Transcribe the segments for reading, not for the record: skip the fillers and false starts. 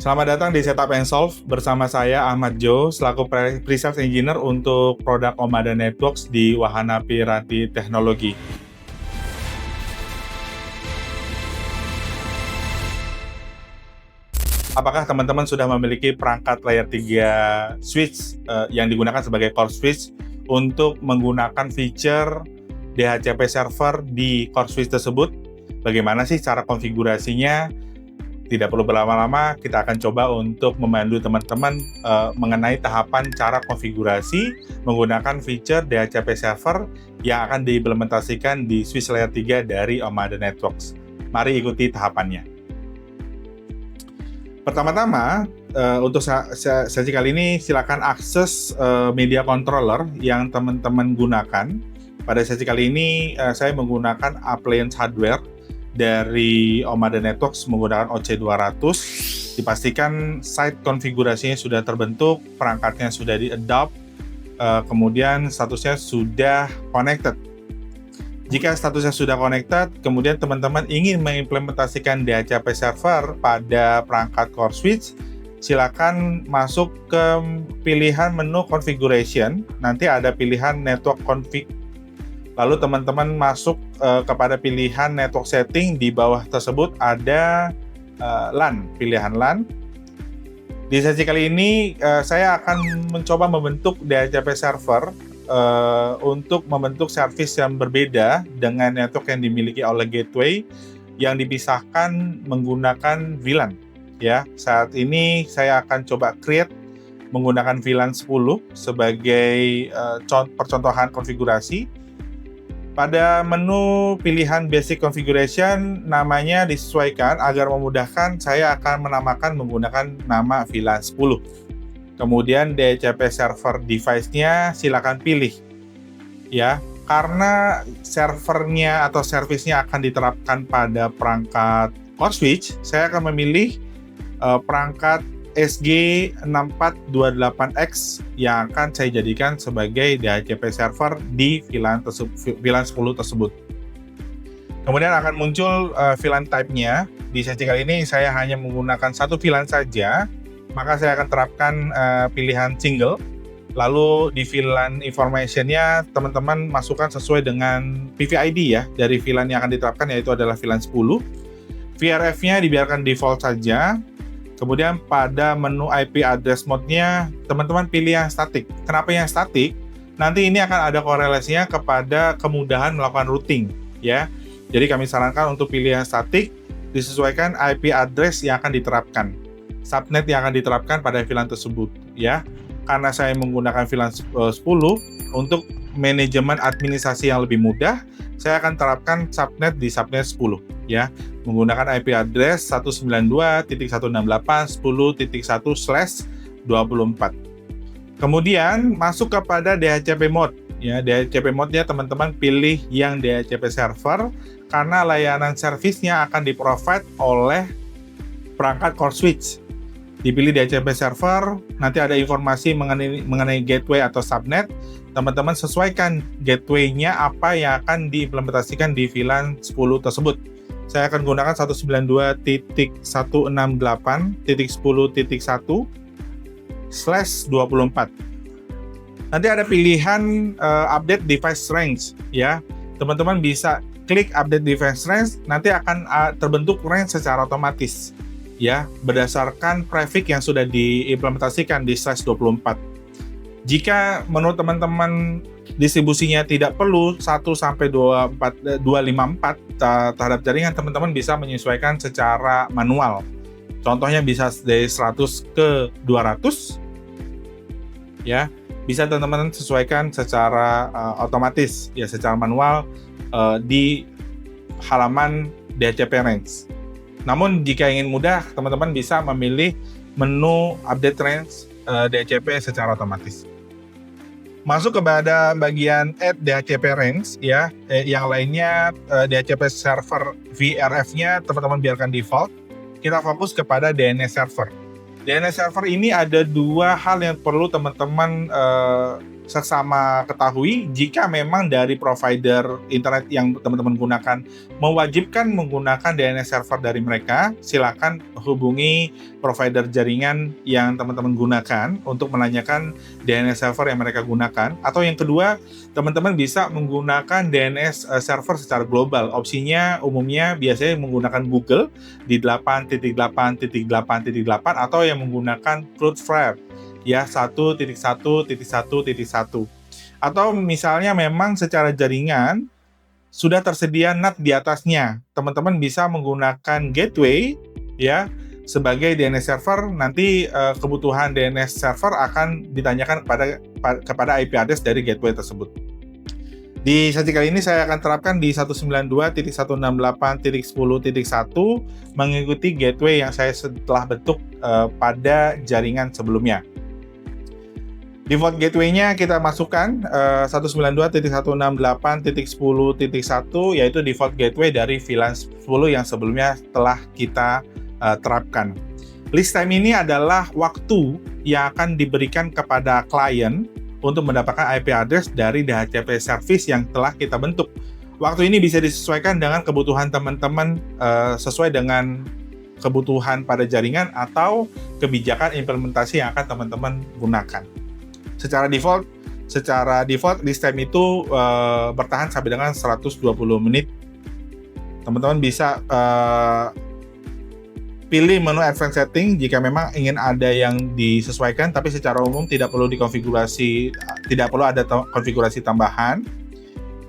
Selamat datang di Setup and Solve bersama saya Ahmad Jo selaku Pre-Sales Engineer untuk produk Omada Networks di Wahana Pirati Teknologi. Apakah teman-teman sudah memiliki perangkat layer 3 switch yang digunakan sebagai core switch untuk menggunakan feature DHCP server di core switch tersebut? Bagaimana sih cara konfigurasinya? Tidak perlu berlama-lama, kita akan coba untuk memandu teman-teman mengenai tahapan cara konfigurasi menggunakan feature DHCP server yang akan diimplementasikan di switch layer 3 dari Omada Networks. Mari ikuti tahapannya. Pertama-tama, untuk sesi kali ini silakan akses media controller yang teman-teman gunakan. Pada sesi kali ini saya menggunakan appliance hardware dari Omada Networks menggunakan OC200. Dipastikan site konfigurasinya sudah terbentuk, perangkatnya sudah di-adopt, kemudian statusnya sudah connected. Jika statusnya sudah connected, kemudian teman-teman ingin mengimplementasikan DHCP server pada perangkat core switch, silakan masuk ke pilihan menu configuration, nanti ada pilihan network config. Lalu teman-teman masuk kepada pilihan network setting, di bawah tersebut ada LAN, pilihan LAN. Di sesi kali ini saya akan mencoba membentuk DHCP server untuk membentuk service yang berbeda dengan network yang dimiliki oleh gateway yang dipisahkan menggunakan VLAN. Ya, saat ini saya akan coba create menggunakan VLAN 10 sebagai percontohan konfigurasi. Pada menu pilihan Basic Configuration, namanya disesuaikan agar memudahkan. Saya akan menamakan menggunakan nama VLAN 10. Kemudian DHCP server device-nya silakan pilih. Ya, karena servernya atau service-nya akan diterapkan pada perangkat core switch, saya akan memilih perangkat SG6428X yang akan saya jadikan sebagai DHCP server di VLAN 10 tersebut. Kemudian akan muncul VLAN type-nya. Di sesi kali ini saya hanya menggunakan satu VLAN saja, maka saya akan terapkan pilihan single. Lalu di VLAN information-nya teman-teman masukkan sesuai dengan PVID ya dari VLAN yang akan diterapkan, yaitu adalah VLAN 10. VRF-nya dibiarkan default saja. Kemudian pada menu IP address mode-nya, teman-teman pilih yang static. Kenapa yang static? Nanti ini akan ada korelasinya kepada kemudahan melakukan routing, ya. Jadi kami sarankan untuk pilih yang static, disesuaikan IP address yang akan diterapkan, subnet yang akan diterapkan pada VLAN tersebut, ya. Karena saya menggunakan VLAN 10 untuk manajemen administrasi yang lebih mudah, saya akan terapkan subnet di subnet 10, ya, menggunakan IP address 192.168.10.1/24. Kemudian masuk kepada DHCP mode, ya. DHCP mode-nya teman-teman pilih yang DHCP server karena layanan service-nya akan di-provide oleh perangkat core switch. Dipilih DHCP server, nanti ada informasi mengenai gateway atau subnet. Teman-teman sesuaikan gateway-nya apa yang akan diimplementasikan di VLAN 10 tersebut. Saya akan gunakan 192.168.10.1/24. Nanti ada pilihan update device range, ya. Teman-teman bisa klik update device range, nanti akan terbentuk range secara otomatis, ya, berdasarkan prefix yang sudah diimplementasikan di /24. Jika menurut teman-teman distribusinya tidak perlu 1-254 terhadap jaringan, teman-teman bisa menyesuaikan secara manual. Contohnya bisa dari 100 ke 200, ya. Bisa teman-teman sesuaikan secara otomatis, ya, secara manual di halaman DHCP range. Namun jika ingin mudah, teman-teman bisa memilih menu update range DHCP secara otomatis. Masuk kepada bagian add DHCP range, ya. Yang lainnya DHCP server VRF-nya teman-teman biarkan default. Kita fokus kepada DNS server. DNS server ini ada dua hal yang perlu teman-teman sesama ketahui, jika memang dari provider internet yang teman-teman gunakan mewajibkan menggunakan DNS server dari mereka, silakan hubungi provider jaringan yang teman-teman gunakan untuk menanyakan DNS server yang mereka gunakan. Atau yang kedua, teman-teman bisa menggunakan DNS server secara global. Opsinya umumnya biasanya menggunakan Google di 8.8.8.8 atau yang menggunakan Cloudflare ya 1.1.1.1. Atau misalnya memang secara jaringan sudah tersedia NAT di atasnya, teman-teman bisa menggunakan gateway ya sebagai DNS server. Nanti kebutuhan DNS server akan ditanyakan kepada IP address dari gateway tersebut. Di sesi kali ini saya akan terapkan di 192.168.10.1 mengikuti gateway yang saya telah bentuk pada jaringan sebelumnya. Default gateway-nya kita masukkan 192.168.10.1 yaitu default gateway dari VLAN 10 yang sebelumnya telah kita terapkan. List time ini adalah waktu yang akan diberikan kepada klien untuk mendapatkan IP address dari DHCP service yang telah kita bentuk. Waktu ini bisa disesuaikan dengan kebutuhan teman-teman sesuai dengan kebutuhan pada jaringan atau kebijakan implementasi yang akan teman-teman gunakan. Secara default list time itu bertahan sampai dengan 120 menit. Teman-teman bisa pilih menu advanced setting jika memang ingin ada yang disesuaikan, tapi secara umum tidak perlu ada konfigurasi tambahan.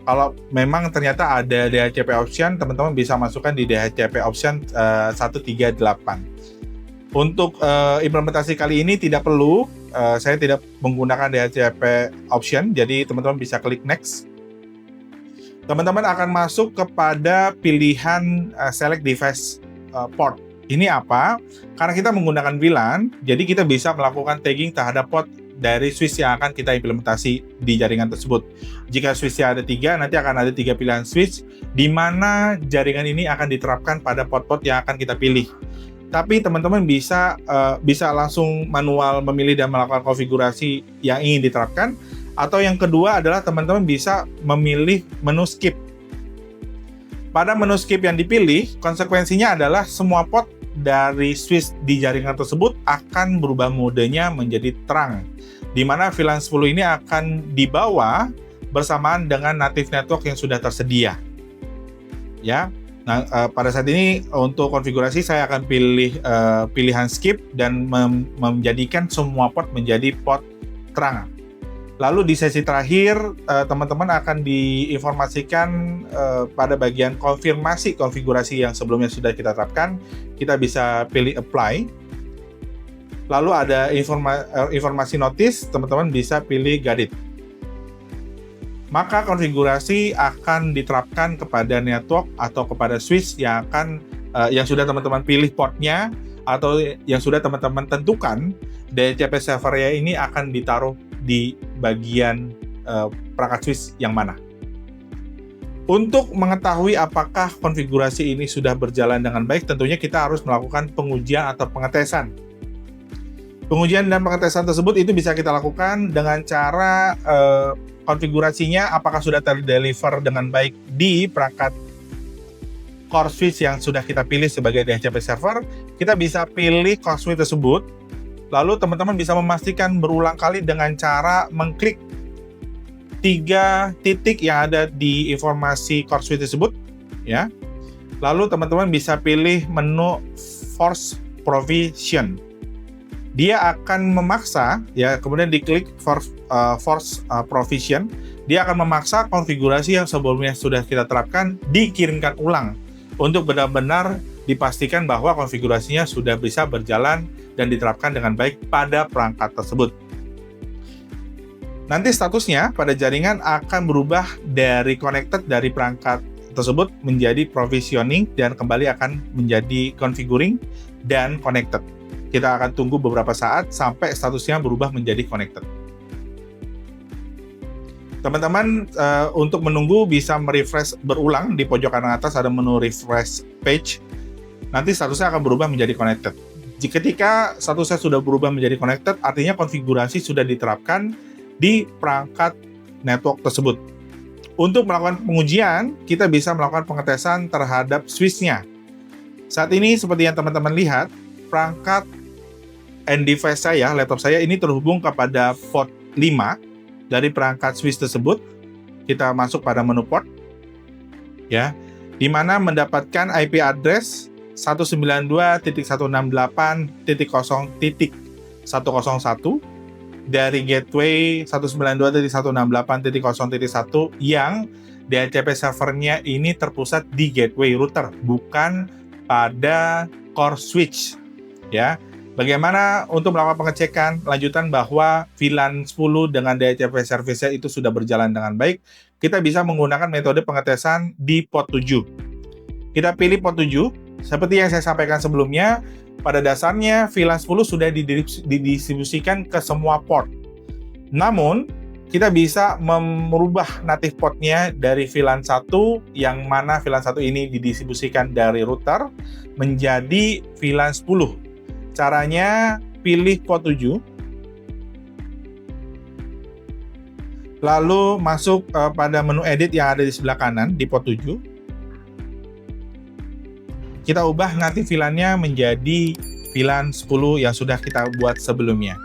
Kalau memang ternyata ada DHCP option, teman-teman bisa masukkan di DHCP option 138. Untuk implementasi kali ini tidak perlu, saya tidak menggunakan DHCP option, jadi teman-teman bisa klik next. Teman-teman akan masuk kepada pilihan select device port. Ini apa? Karena kita menggunakan VLAN, jadi kita bisa melakukan tagging terhadap port dari switch yang akan kita implementasi di jaringan tersebut. Jika switch-nya ada 3, nanti akan ada 3 pilihan switch, di mana jaringan ini akan diterapkan pada port-port yang akan kita pilih. Tapi teman-teman bisa langsung manual memilih dan melakukan konfigurasi yang ingin diterapkan. Atau yang kedua adalah teman-teman bisa memilih menu skip. Pada menu skip yang dipilih, konsekuensinya adalah semua port dari switch di jaringan tersebut akan berubah modenya menjadi terang, di mana VLAN 10 ini akan dibawa bersamaan dengan native network yang sudah tersedia. Ya. Nah, pada saat ini untuk konfigurasi saya akan pilih pilihan skip dan menjadikan semua port menjadi port terang. Lalu di sesi terakhir teman-teman akan diinformasikan pada bagian konfirmasi konfigurasi yang sebelumnya sudah kita terapkan. Kita bisa pilih apply. Lalu ada informasi notice, teman-teman bisa pilih got it. Maka konfigurasi akan diterapkan kepada network atau kepada switch yang sudah teman-teman pilih portnya atau yang sudah teman-teman tentukan. DHCP servernya ini akan ditaruh di bagian perangkat switch yang mana. Untuk mengetahui apakah konfigurasi ini sudah berjalan dengan baik, tentunya kita harus melakukan pengujian atau pengetesan. Pengujian dan pengetesan tersebut itu bisa kita lakukan dengan cara konfigurasinya apakah sudah terdeliver dengan baik di perangkat core switch yang sudah kita pilih sebagai DHCP server. Kita bisa pilih core switch tersebut, lalu teman-teman bisa memastikan berulang kali dengan cara mengklik 3 titik yang ada di informasi core switch tersebut, ya. Lalu teman-teman bisa pilih menu force provision. Dia akan memaksa, ya, kemudian diklik force provision, dia akan memaksa konfigurasi yang sebelumnya sudah kita terapkan dikirimkan ulang untuk benar-benar dipastikan bahwa konfigurasinya sudah bisa berjalan dan diterapkan dengan baik pada perangkat tersebut. Nanti statusnya pada jaringan akan berubah dari connected dari perangkat tersebut menjadi provisioning dan kembali akan menjadi configuring dan connected. Kita akan tunggu beberapa saat sampai statusnya berubah menjadi connected. Teman-teman untuk menunggu bisa merefresh berulang. Di pojok kanan atas ada menu refresh page. Nanti statusnya akan berubah menjadi connected. Ketika statusnya sudah berubah menjadi connected, artinya konfigurasi sudah diterapkan di perangkat network tersebut. Untuk melakukan pengujian, kita bisa melakukan pengetesan terhadap switch-nya. Saat ini, seperti yang teman-teman lihat, perangkat end device saya, laptop saya ini terhubung kepada port 5 dari perangkat switch tersebut. Kita masuk pada menu port, ya, di mana mendapatkan IP address 192.168.0.101 dari gateway 192.168.0.1 yang DHCP servernya ini terpusat di gateway router, bukan pada core switch, ya. Bagaimana untuk melakukan pengecekan lanjutan bahwa VLAN 10 dengan DHCP service-nya itu sudah berjalan dengan baik? Kita bisa menggunakan metode pengetesan di port 7. Kita pilih port 7. Seperti yang saya sampaikan sebelumnya, pada dasarnya VLAN 10 sudah didistribusikan ke semua port. Namun, kita bisa merubah native portnya dari VLAN 1, yang mana VLAN 1 ini didistribusikan dari router, menjadi VLAN 10. Caranya, pilih port 7, lalu masuk pada menu edit yang ada di sebelah kanan di port 7. Kita ubah nanti VLAN-nya menjadi VLAN 10 yang sudah kita buat sebelumnya.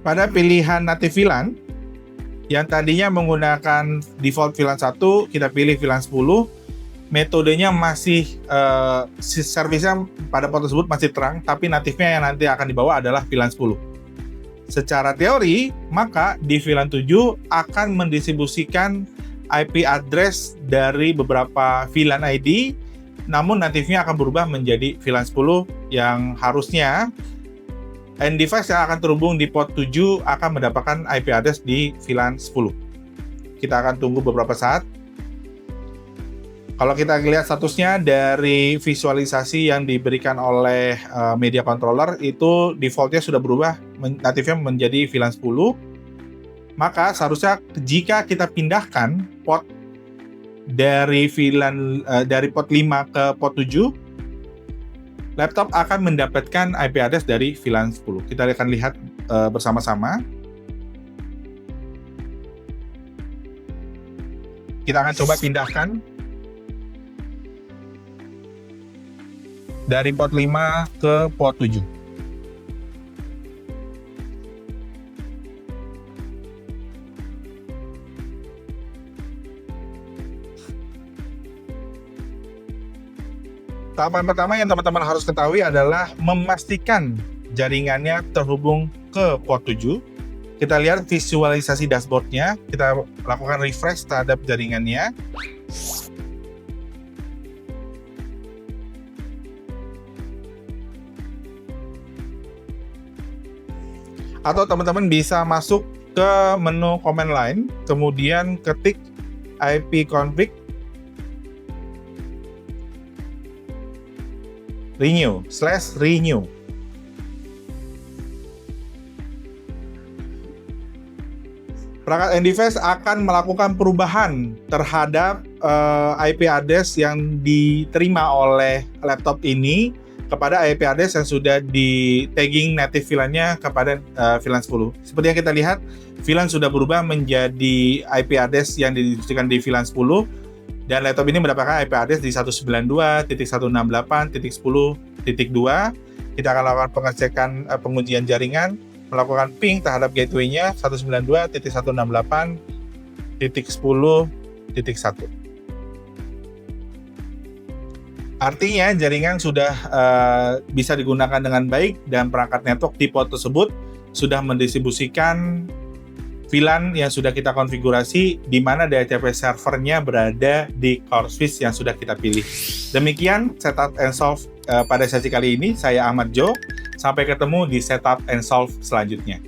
Pada pilihan native VLAN, yang tadinya menggunakan default VLAN 1, kita pilih VLAN 10. Metodenya masih, servisnya pada port tersebut masih terang, tapi native-nya yang nanti akan dibawa adalah VLAN 10. Secara teori, maka di VLAN 7 akan mendistribusikan IP address dari beberapa VLAN ID, namun native-nya akan berubah menjadi VLAN 10 yang harusnya end device yang akan terhubung di port 7 akan mendapatkan IP address di VLAN 10. Kita akan tunggu beberapa saat. Kalau kita lihat statusnya dari visualisasi yang diberikan oleh media controller, itu default-nya sudah berubah, native-nya menjadi VLAN 10. Maka seharusnya jika kita pindahkan port dari VLAN dari port 5 ke port 7, laptop akan mendapatkan IP address dari VLAN 10. Kita akan lihat bersama-sama. Kita akan coba pindahkan dari port 5 ke port 7. Tahapan pertama yang teman-teman harus ketahui adalah memastikan jaringannya terhubung ke port 7. Kita lihat visualisasi dashboard-nya, kita lakukan refresh terhadap jaringannya. Atau teman-teman bisa masuk ke menu command line, kemudian ketik ipconfig renew. Perangkat end device akan melakukan perubahan terhadap IP address yang diterima oleh laptop ini kepada IP address yang sudah di tagging native VLAN-nya kepada VLAN 10. Seperti yang kita lihat, VLAN sudah berubah menjadi IP address yang didistribusikan di VLAN 10. Dan laptop ini mendapatkan IP address di 192.168.10.2. Kita akan lakukan pengecekan pengujian jaringan, melakukan ping terhadap gateway-nya 192.168.10.1. Artinya jaringan sudah bisa digunakan dengan baik dan perangkat network di port tersebut sudah mendistribusikan VLAN yang sudah kita konfigurasi, di mana DHCP servernya berada di core switch yang sudah kita pilih. Demikian Setup and Solve pada sesi kali ini. Saya Ahmad Jo. Sampai ketemu di Setup and Solve selanjutnya.